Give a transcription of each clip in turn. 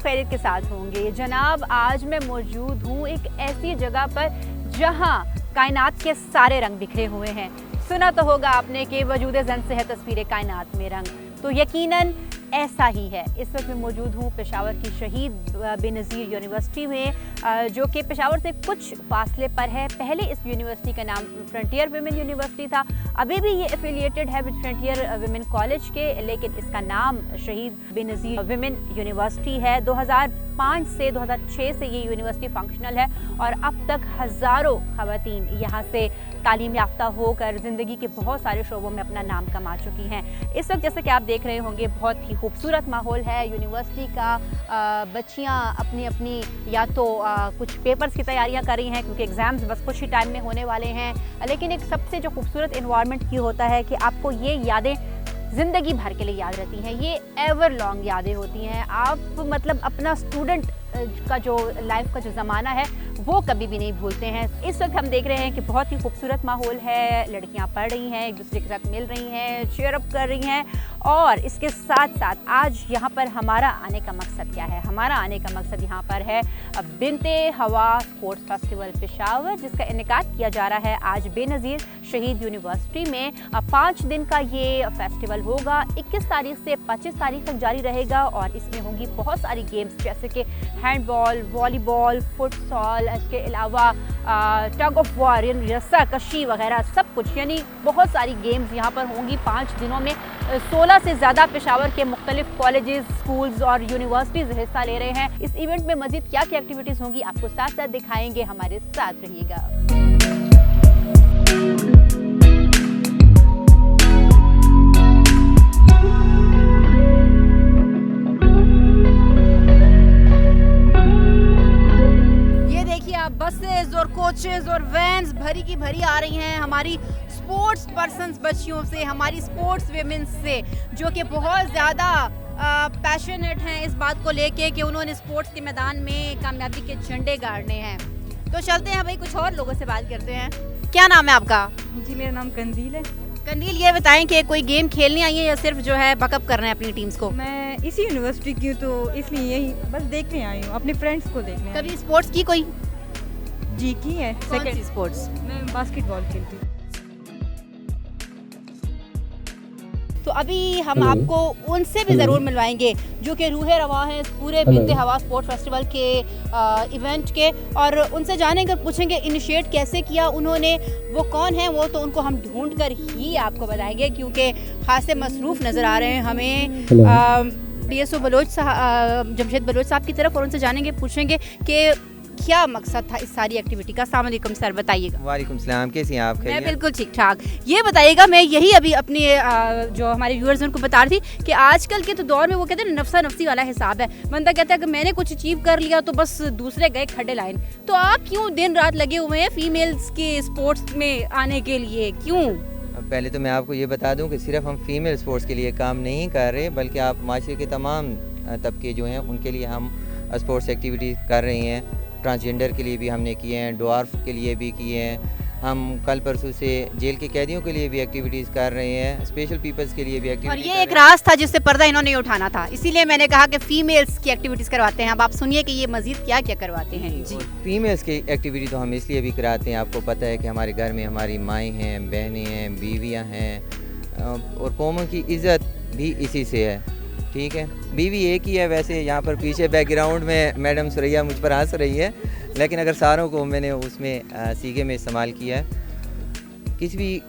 खैरियत के साथ होंगे। जनाब, आज मैं मौजूद हूँ एक ऐसी जगह पर जहाँ कायनात के सारे रंग बिखरे हुए हैं। सुना तो होगा आपने कि वजूद ज़न से है तस्वीर कायनात में रंग, तो यकीनन ऐसा ही है। इस वक्त मैं मौजूद हूँ पेशावर की शहीद बेनज़ीर यूनिवर्सिटी में, जो कि पेशावर से कुछ फासले पर है। पहले इस यूनिवर्सिटी का नाम फ्रंटियर वुमेन यूनिवर्सिटी था, अभी भी ये एफिलिएटेड है विद फ्रंटियर वुमेन कॉलेज के, लेकिन इसका नाम शहीद बेनज़ीर वुमेन यूनिवर्सिटी है। 2005 से 2006 से ये यूनिवर्सिटी फंक्शनल है और अब तक हज़ारों ख़वातीन यहाँ से तालीम याफ्ता होकर ज़िंदगी के बहुत सारे शोबों में अपना नाम कमा चुकी हैं। इस वक्त जैसे कि आप देख रहे होंगे, बहुत ही खूबसूरत माहौल है यूनिवर्सिटी का। बच्चियाँ अपनी अपनी या तो कुछ पेपर्स की तैयारियां कर रही हैं क्योंकि एग्ज़ाम्स बस कुछ ही टाइम में होने वाले हैं, लेकिन एक सबसे जो खूबसूरत इन्वायरमेंट की होता है कि आपको ये यादें ज़िंदगी भर के लिए याद रहती हैं। ये एवर लॉन्ग यादें होती हैं। आप मतलब अपना स्टूडेंट का जो लाइफ का जो ज़माना है वो कभी भी नहीं भूलते हैं। इस वक्त हम देख रहे हैं कि बहुत ही खूबसूरत माहौल है, लड़कियां पढ़ रही हैं, एक दूसरे के साथ मिल रही हैं, चीयर अप कर रही हैं, और इसके साथ साथ आज यहाँ पर हमारा आने का मकसद क्या है? हमारा आने का मकसद यहाँ पर है बिनते हवा स्पोर्ट्स फेस्टिवल पेशावर, जिसका इनेकाद किया जा रहा है आज बेनज़ीर शहीद यूनिवर्सिटी में। 5 दिन का ये फेस्टिवल होगा, 21 तारीख से 25 तारीख तक जारी रहेगा और इसमें होंगी बहुत सारी गेम्स जैसे कि हैंडबॉल, वॉलीबॉल, फुटसॉल, इसके अलावा टग ऑफ वॉर, रस्सा कशी वगैरह सब कुछ, यानी बहुत सारी गेम्स यहाँ पर होंगी 5 दिनों में। 16 से ज़्यादा पेशावर के मुख्तलिफ कॉलेजेस, स्कूल्स और यूनिवर्सिटीज़ हिस्सा ले रहे हैं। इस इवेंट में मज़ीद क्या क्या एक्टिविटीज़ होंगी आपको साथ साथ दिखाएंगे, हमारे साथ रहिएगा। बसेस और कोचेस और वैन्स भरी की भरी आ रही हैं हमारी स्पोर्ट्स पर्सन्स बच्चियों से, हमारी स्पोर्ट्स वीमेन से, जो कि बहुत ज़्यादा पैशनेट हैं इस बात को लेके कि उन्होंने स्पोर्ट्स के मैदान में कामयाबी के झंडे गाड़ने हैं। तो चलते हैं भाई, कुछ और लोगों से बात करते हैं। क्या नाम है आपका? जी, मेरा नाम कंदील है। कंदील, ये बताएं कि कोई गेम खेलने आई है या सिर्फ जो है बैकअप कर रहे हैं अपनी टीम्स को? मैं इसी यूनिवर्सिटी की हूँ तो इसलिए यही बस देखने आई हूँ, अपने फ्रेंड्स को देखने। कभी स्पोर्ट्स की कोई? जी की है। Second sports? मैं बास्केटबॉल खेलती हूँ। तो अभी हम आपको उनसे भी ज़रूर मिलवाएंगे जो कि रूहे रवा हैं इस पूरे बिनते हवा स्पोर्ट्स फेस्टिवल के इवेंट के, और उनसे जानेंगे, पूछेंगे इनिशिएट कैसे किया उन्होंने, वो कौन है, वो तो उनको हम ढूंढ कर ही आपको बताएंगे क्योंकि खासे मसरूफ़ नज़र आ रहे हैं हमें DSO बलोच साहब, जमशेद बलोच साहब की तरफ, और उनसे जानेंगे, पूछेंगे कि क्या मकसद था इस सारी एक्टिविटी का। अस्सलाम वालेकुम सर, बताइएगा। वालेकुम सलाम, कैसी हैं आप? मैं बिल्कुल ठीक ठाक। ये बताइएगा, मैं यही अभी अपने जो हमारे व्यूअर्स हैं उनको बता रही थी कि आजकल के तो दौर में वो कहते हैं नफ्सा नफ्सी वाला हिसाब है। बंदा कहता है कि मैंने कुछ अचीव कर लिया तो बस दूसरे गए खड्डे लाइन। तो आप क्यों दिन रात लगे हुए हैं फीमेल्स के स्पोर्ट्स में आने के लिए, क्यों? पहले तो मैं आपको ये बता दूं कि सिर्फ हम फीमेल स्पोर्ट्स के लिए काम नहीं कर रहे, बल्कि आप माशरे के तमाम तबके जो हैं उनके लिए हम स्पोर्ट्स एक्टिविटी कर रहे हैं। ट्रांसजेंडर के लिए भी हमने किए हैं, ड्वार्फ के लिए भी किए हैं। हम कल परसों से जेल के कैदियों के लिए भी एक्टिविटीज़ कर रहे हैं, स्पेशल पीपल्स के लिए भी एक्टिविटीज़। और ये एक राज था जिससे पर्दा इन्होंने नहीं उठाना था, इसीलिए मैंने कहा कि फीमेल्स की एक्टिविटीज़ करवाते हैं। अब आप सुनिए कि ये मज़ीद क्या क्या करवाते हैं। जी, फीमेल्स की एक्टिविटी तो हम इसलिए भी कराते हैं, आपको पता है कि हमारे घर में हमारी माएँ हैं, बहनें हैं, बीवियाँ हैं, और कौमों की इज़्ज़त भी इसी से है। ठीक है, बीवी एक ही है। वैसे यहाँ पर पीछे बैकग्राउंड में मैडम सुरैया मुझ पर हंस रही है, लेकिन अगर सारों को मैंने उसमें सीगे में इस्तेमाल किया है। किसी भी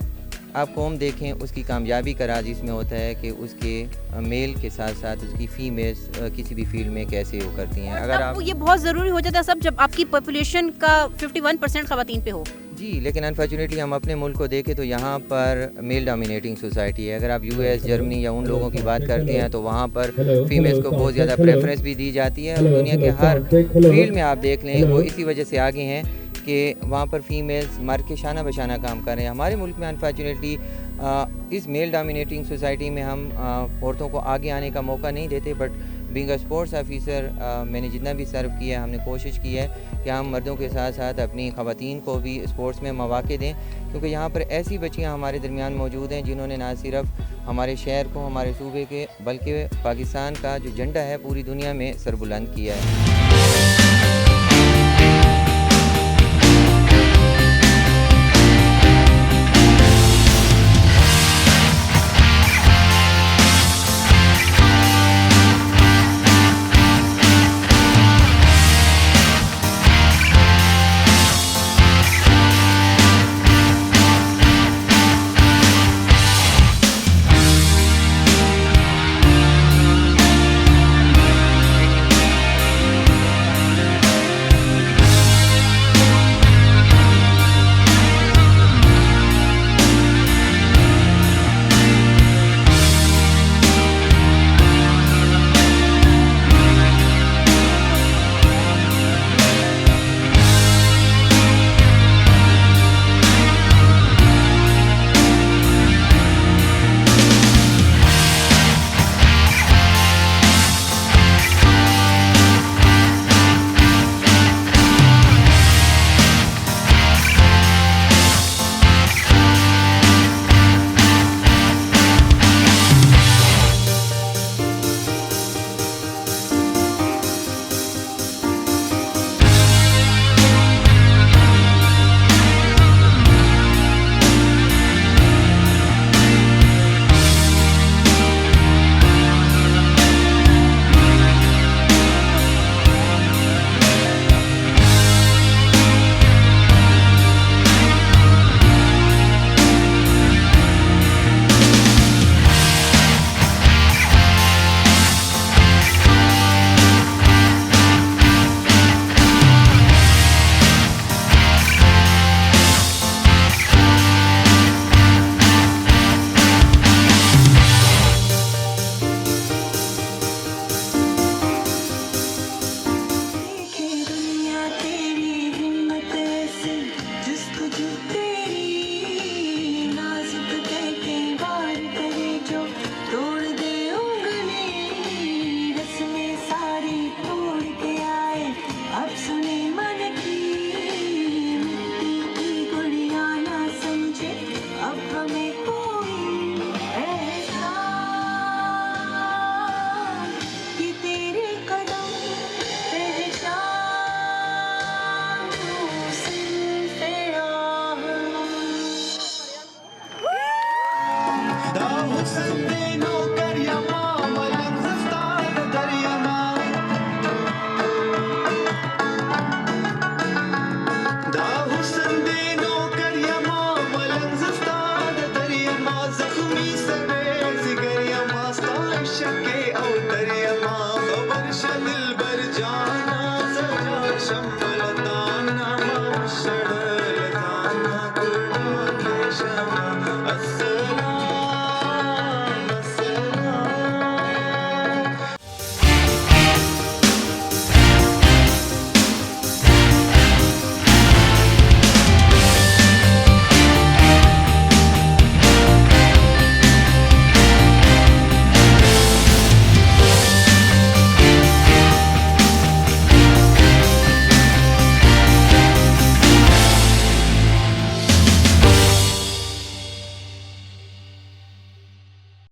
आप कौम देखें, उसकी कामयाबी का राज इसमें होता है कि उसके मेल के साथ साथ उसकी फीमेल्स किसी भी फील्ड में कैसे वो करती हैं। अगर आप, ये बहुत ज़रूरी हो जाता है सब जब आपकी पॉपुलेशन का 51% ख़वातीन पे हो। जी, लेकिन अनफॉर्चुनेटली हम अपने मुल्क को देखें तो यहाँ पर मेल डोमिनेटिंग सोसाइटी है। अगर आप US, जर्मनी या उन लोगों की बात करते हैं तो वहाँ पर फीमेल्स को बहुत ज़्यादा प्रेफरेंस भी दी जाती है। दुनिया के हर फील्ड में आप देख लें, वो इसी वजह से आगे हैं कि वहाँ पर फीमेल्स मर्द के शाना बशाना काम कर रहे हैं। हमारे मुल्क में अनफॉर्चुनेटली इस मेल डोमिनेटिंग सोसाइटी में हम औरतों को आगे आने का मौका नहीं देते, but being a sports officer मैंने जितना भी सर्व किया है, हमने कोशिश की है कि हम मर्दों के साथ साथ अपनी ख़वातीन को भी स्पोर्ट्स में मौक़े दें, क्योंकि यहाँ पर ऐसी बच्चियाँ हमारे दरमियान मौजूद हैं जिन्होंने ना सिर्फ हमारे शहर को, हमारे सूबे के, बल्कि पाकिस्तान का जो झंडा है पूरी दुनिया में सरबुलंद किया है।